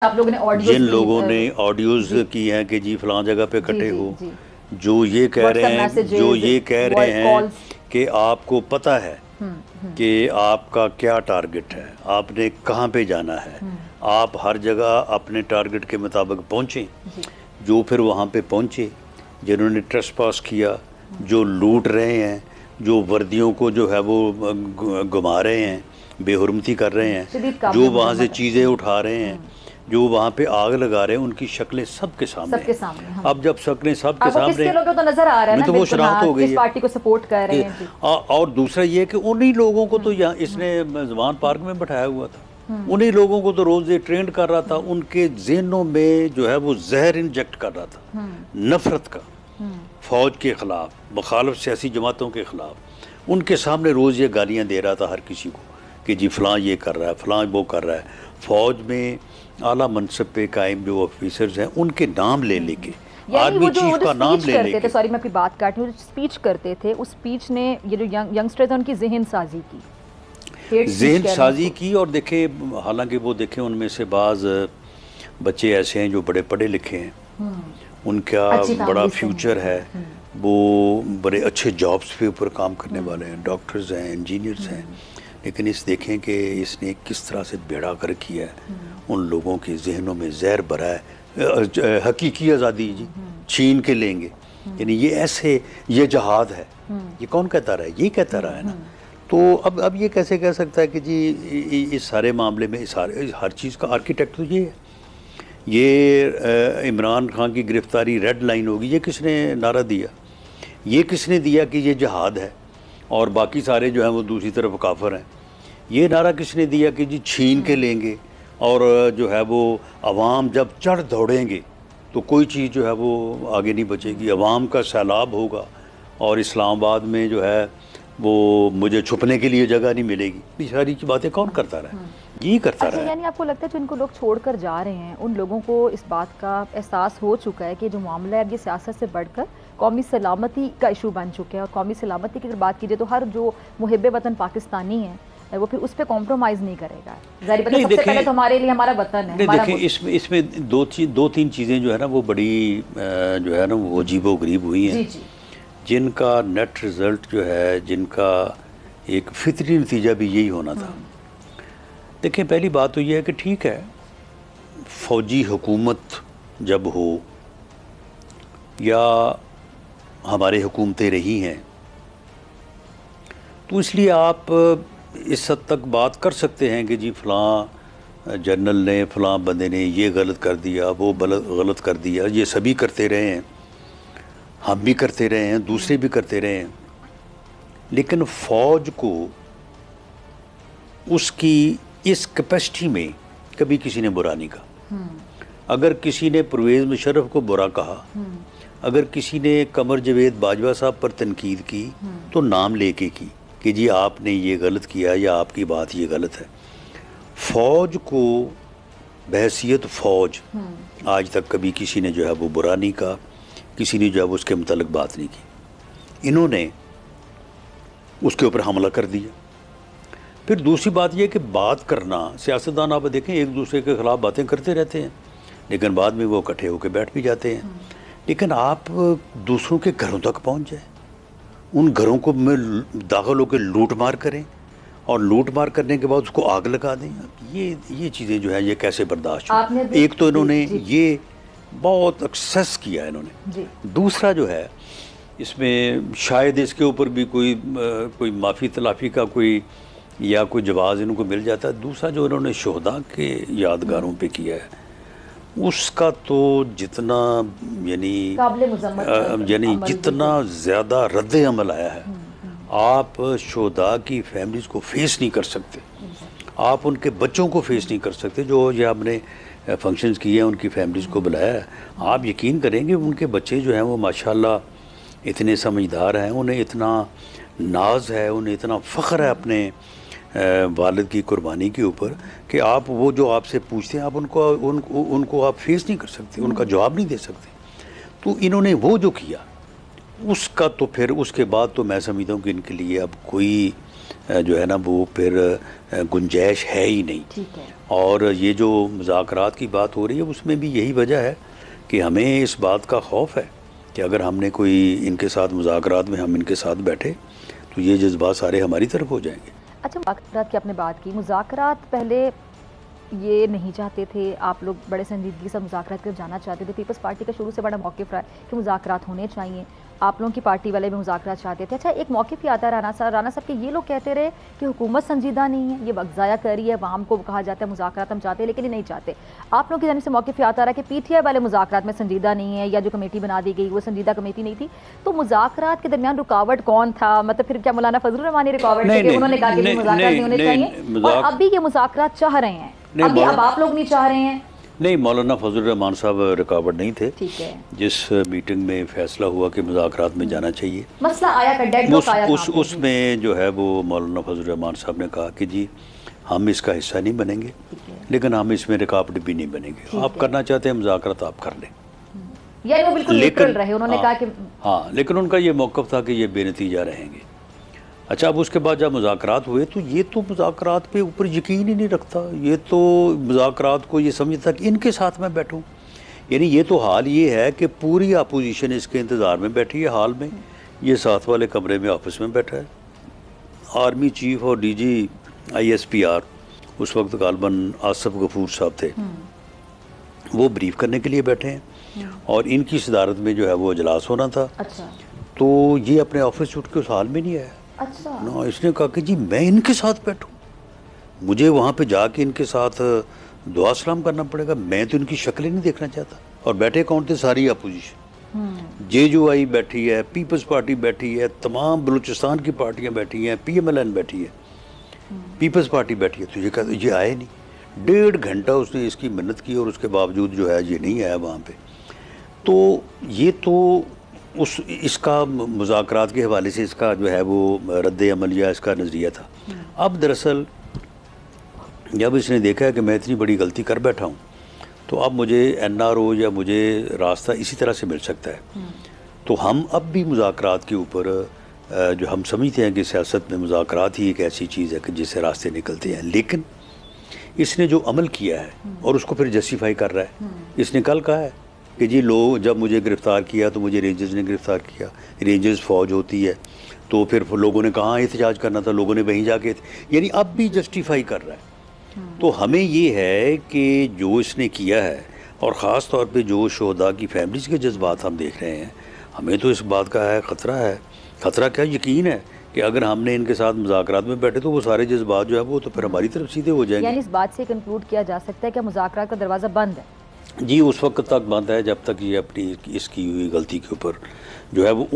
आप लोगों ने ऑडियोज जिन लोगों ने ऑडियोज की हैं कि जी फलां जगह पे कटे हो, जो ये कह रहे हैं कि आपको पता है कि आपका क्या टारगेट है, आपने कहाँ पे जाना है, आप हर जगह अपने टारगेट के मुताबिक पहुँचें। जो फिर वहाँ पे पहुँचे, जिन्होंने ट्रेसपास किया, जो लूट रहे हैं, जो वर्दियों को जो है वो घुमा रहे हैं, बेहुरमती कर रहे हैं, जो वहाँ से चीज़ें उठा रहे हैं, जो वहाँ पे आग लगा रहे हैं, उनकी शक्लें सबके सामने हाँ। अब जब शक्लें सबके सामने तो नजर आ रहा है ना, तो वो शराहत हो गई है, पार्टी को सपोर्ट कर रहे हैं। और दूसरा ये कि उन्हीं लोगों को तो यहाँ इसने जवान पार्क में बैठाया हुआ था, उन्हीं लोगों को तो रोज ये ट्रेंड कर रहा था, उनके ज़हनों में जो है वो जहर इंजेक्ट कर रहा था, नफरत का, फौज के खिलाफ, मुखालिफ सियासी जमातों के खिलाफ। उनके सामने रोज़ ये गालियाँ दे रहा था हर किसी को कि जी फलां ये कर रहा है, फलां वो कर रहा है। फौज में आला मनसब पे कायम जो ऑफिसर्स हैं, उनके नाम ले लेके, आर्मी चीफ का नाम ले लेके, सॉरी मैं आपकी बात काट रही हूँ, स्पीच करते थे, उस स्पीच ने ये जो यंगस्टर्स हैं उनकी जहन साजी की, और देखे, हालांकि वो देखे उनमें से बाज़ बच्चे ऐसे हैं जो बड़े पढ़े लिखे हैं, उनका बड़ा फ्यूचर है, वो बड़े अच्छे जॉब्स पे ऊपर काम करने वाले हैं, डॉक्टर्स हैं, इंजीनियर्स हैं, लेकिन इस देखें कि इसने किस तरह से बेड़ा कर किया है, उन लोगों के जहनों में जहर भरा है। हकीकी आज़ादी जी छीन के लेंगे, यानी ये ऐसे, ये जहाद है, ये कौन कहता रहा है, ये कहता रहा है ना। तो अब ये कैसे कह सकता है कि जी इस सारे मामले में हर चीज़ का आर्किटेक्ट तो ये है। ये इमरान खान की गिरफ्तारी रेड लाइन होगी, ये किसने नारा दिया, ये किसने दिया कि ये जहाद है और बाकी सारे जो हैं वो दूसरी तरफ काफिर हैं। ये नारा किसने दिया कि जी छीन के लेंगे, और जो है वो अवाम जब चढ़ दौड़ेंगे तो कोई चीज़ जो है वो आगे नहीं बचेगी, अवाम का सैलाब होगा और इस्लामाबाद में जो है वो मुझे छुपने के लिए जगह नहीं मिलेगी। ये सारी बातें कौन करता रहा है, यही करता रहा है। यानी आपको लगता है जो इनको लोग छोड़कर जा रहे हैं, उन लोगों को इस बात का एहसास हो चुका है कि जो मामला है ये सियासत से बढ़कर कौमी सलामती का इशू बन चुके हैं, और कौमी सलामती की अगर बात कीजिए तो हर जो मुहिब्बे वतन पाकिस्तानी है वो फिर उस पर कॉम्प्रोमाइज़ नहीं करेगा। सबसे पहले तो हमारे लिए हमारा वतन है। देखिए इसमें दो तीन चीज़ें जो है ना वो बड़ी जो है ना वो अजीबो-गरीब हुई हैं, जिनका नेट रिज़ल्ट जो है, जिनका एक फितरी नतीजा भी यही होना था। देखिए पहली बात तो ये है कि ठीक है, फ़ौजी हुकूमत जब हो या हमारे हुकूमतें रही हैं तो इसलिए आप इस हद तक बात कर सकते हैं कि जी फ़लाँ जनरल ने, फ़लाँ बंदे ने ये गलत कर दिया, वो गलत कर दिया, ये सभी करते रहे हैं, हम भी करते रहे हैं, दूसरे भी करते रहे हैं। लेकिन फ़ौज को उसकी इस कैपेसिटी में कभी किसी ने बुरा नहीं कहा। अगर किसी ने परवेज़ मुशर्रफ को बुरा कहा, अगर किसी ने कमर जवेद बाजवा साहब पर तनकीद की तो नाम लेके की कि जी आपने ये गलत किया या आपकी बात ये गलत है। फ़ौज को बहैसियत फ़ौज आज तक कभी किसी ने जो है वो बुरा नहीं कहा, किसी ने जो है वो उसके मुतालिक बात नहीं की। इन्होंने उसके ऊपर हमला कर दिया। फिर दूसरी बात यह कि बात करना, सियासतदान आप देखें एक दूसरे के ख़िलाफ़ बातें करते रहते हैं, लेकिन बाद में वो इकट्ठे होकर बैठ भी जाते हैं। लेकिन आप दूसरों के घरों तक पहुंच जाए, उन घरों को में दाखिल होकर लूट मार करें और लूट मार करने के बाद उसको आग लगा दें, ये चीज़ें जो है ये कैसे बर्दाश्त हो। एक तो इन्होंने ये बहुत एक्सेस किया है इन्होंने। दूसरा जो है इसमें शायद इसके ऊपर भी कोई माफ़ी तलाफ़ी का कोई जवाज़ इनको मिल जाता है। दूसरा जो इन्होंने शोहदा के यादगारों पे किया है उसका तो जितना यानी जितना ज़्यादा रद्द अमल आया है, आप शोहदा की फैमिलीज़ को फेस नहीं कर सकते, आप उनके बच्चों को फेस नहीं कर सकते। जो ये आपने फंक्शंस किए हैं, उनकी फैमिलीज़ को बुलाया है, आप यकीन करेंगे उनके बच्चे जो हैं वो माशाल्लाह इतने समझदार हैं, उन्हें इतना नाज है, उन्हें इतना फ़ख्र है अपने वालिद की कुर्बानी के ऊपर कि आप वो जो आपसे पूछते हैं आप उनको आप फेस नहीं कर सकते, उनका जवाब नहीं दे सकते। तो इन्होंने वो जो किया उसका तो फिर उसके बाद तो मैं समझता हूँ कि इनके लिए अब कोई जो है ना वो फिर गुंजाइश है ही नहीं। ठीक है। और ये जो मुज़ाकरात की बात हो रही है उसमें भी यही वजह है कि हमें इस बात का खौफ है कि अगर हमने कोई इनके साथ मुज़ाकरात में हम इनके साथ बैठे तो ये जज्बात सारे हमारी तरफ हो जाएंगे। अच्छा, मुज़ाकरात की आपने बात की, मुज़ाकरात पहले ये नहीं चाहते थे, आप लोग बड़े संजीदगी से मुज़ाकरात की तरफ जाना चाहते थे। पीपल्स पार्टी का शुरू से बड़ा मौक़िफ़ रहा है कि मुज़ाकरात होने चाहिए, आप लोगों की पार्टी वाले भी मुज़ाकरात चाहते थे। अच्छा, एक मौक़िफ़ ही आता है राना साहब के, ये लोग कहते रहे कि हुकूमत संजीदा नहीं है, ये वक्त ज़ाया कर रही है, अवाम को कहा जाता है मुज़ाकरात हम चाहते हैं लेकिन ये नहीं चाहते। आप लोगों की जानिब से मौक़िफ़ आता रहा कि पीटीआई वाले मुज़ाकरात में संजीदा नहीं है, या जो कमेटी बना दी गई वो संजीदा कमेटी नहीं थी। तो मुज़ाकरात के दरमियान रुकावट कौन था? मतलब फिर क्या मौलाना फजलुर रहमानी रुकावट थे कि उन्होंने कहा कि मुज़ाकरात नहीं होने चाहिए, और अब भी ये मुज़ाकरात चाह रहे हैं, अभी अब आप लोग नहीं चाह रहे हैं? नहीं, मौलाना फजलुर रहमान साहब रुकावट नहीं थे। ठीक है। जिस मीटिंग में फैसला हुआ कि मुज़ाकरात में जाना चाहिए, मसला आया का डेडलॉक आया उसमें जो है वो मौलाना फजलुर रहमान साहब ने कहा कि जी हम इसका हिस्सा नहीं बनेंगे, लेकिन हम इसमें रुकावट भी नहीं बनेंगे। आप करना चाहते हैं मुज़ाकरात आप कर लें, या वो बिल्कुल न्यूट्रल रहे। उन्होंने कहा कि हाँ, लेकिन उनका ये मौक़िफ़ था कि ये बेनतीजा रहेंगे। अच्छा, अब उसके बाद जब मुज़ाकरात हुए तो ये तो मुज़ाकरात पे ऊपर यकीन ही नहीं रखता, ये तो मुज़ाकरात को ये समझता कि इनके साथ मैं बैठूं। यानी ये तो हाल ये है कि पूरी अपोजिशन इसके इंतज़ार में बैठी है हाल में, ये साथ वाले कमरे में ऑफिस में बैठा है। आर्मी चीफ और डीजी ISPR उस वक्त गालबन आसिफ गफूर साहब थे, वो ब्रीफ करने के लिए बैठे हैं और इनकी सदारत में जो है वो इजलास होना था। अच्छा। तो ये अपने ऑफिस से उठ के उस हाल में नहीं आया। अच्छा। ना, इसने कहा कि जी मैं इनके साथ बैठूं, मुझे वहाँ पे जाके इनके साथ दुआ सलाम करना पड़ेगा, मैं तो इनकी शक्लें नहीं देखना चाहता। और बैठे कौन थे? सारी अपोजिशन, JUI बैठी है, पीपल्स पार्टी बैठी है, तमाम बलूचिस्तान की पार्टियाँ बैठी हैं, PMLN बैठी है, पीपल्स पार्टी बैठी है। तो ये कहते ये आए नहीं, 1.5 घंटा उसने इसकी मेहनत की और उसके बावजूद जो है ये नहीं आया वहाँ पे। तो ये तो उस इसका मुज़ाकरात के हवाले से इसका जो है वो रद्द अमल या इसका नज़रिया था। अब दरअसल जब इसने देखा है कि मैं इतनी बड़ी गलती कर बैठा हूँ तो अब मुझे NRO या मुझे रास्ता इसी तरह से मिल सकता है। तो हम अब भी मुज़ाकरात के ऊपर जो हम समझते हैं कि सियासत में मुज़ाकरात ही एक ऐसी चीज़ है कि जिससे रास्ते निकलते हैं, लेकिन इसने जो अमल किया है और उसको फिर जस्टिफाई कर रहा है। इसने कल कहा है कि जी लोग जब मुझे गिरफ़्तार किया तो मुझे रेंजर्स ने गिरफ़्तार किया, रेंजर्स फ़ौज होती है, तो फिर लोगों ने कहाँ एहतजाज करना था, लोगों ने वहीं जाके, यानी अब भी जस्टिफाई कर रहा है। तो हमें ये है कि जो इसने किया है और ख़ास तौर पे जो शोहदा की फैमिलीज़ के जज्बात हम देख रहे हैं, हमें तो इस बात का है ख़तरा क्या यकीन है कि अगर हमने इनके साथ मुज़ाकरात में बैठे तो वो सारे जज्बात जो है वो तो फिर हमारी तरफ सीधे हो जाएंगे। यानी इस बात से कंक्लूड किया जा सकता है कि मुज़ाकरात का दरवाज़ा बंद है? जी, उस वक्त तक बंद है जब तक ये अपनी इसकी हुई गलती के ऊपर जो है वो